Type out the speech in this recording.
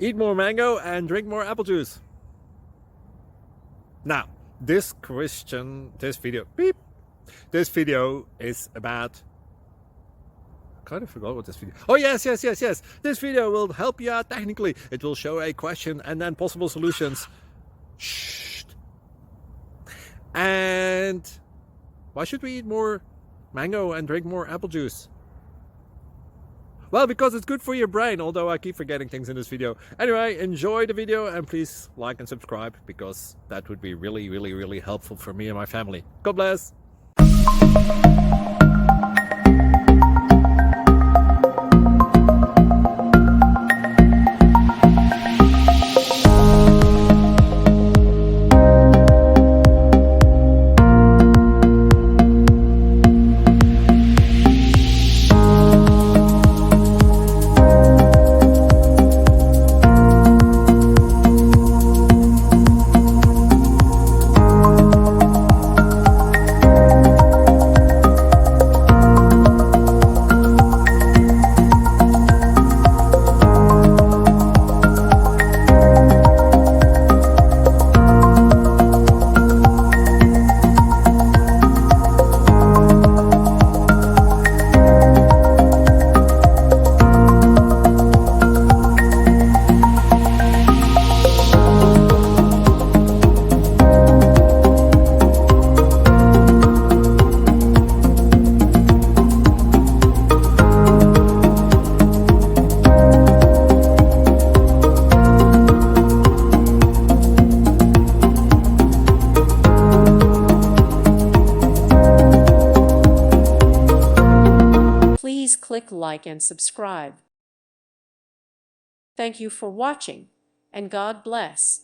Eat more mango and drink more apple juice. Now, this video is about, I kind of forgot what this video. Oh, yes. This video will help you out technically. It will show a question and then possible solutions. Shh. And why should we eat more mango and drink more apple juice? Well, because it's good for your brain, although I keep forgetting things in this video. Anyway, enjoy the video and please like and subscribe, because that would be really helpful for me and my family. God bless. Please click like and subscribe. Thank you for watching, and God bless.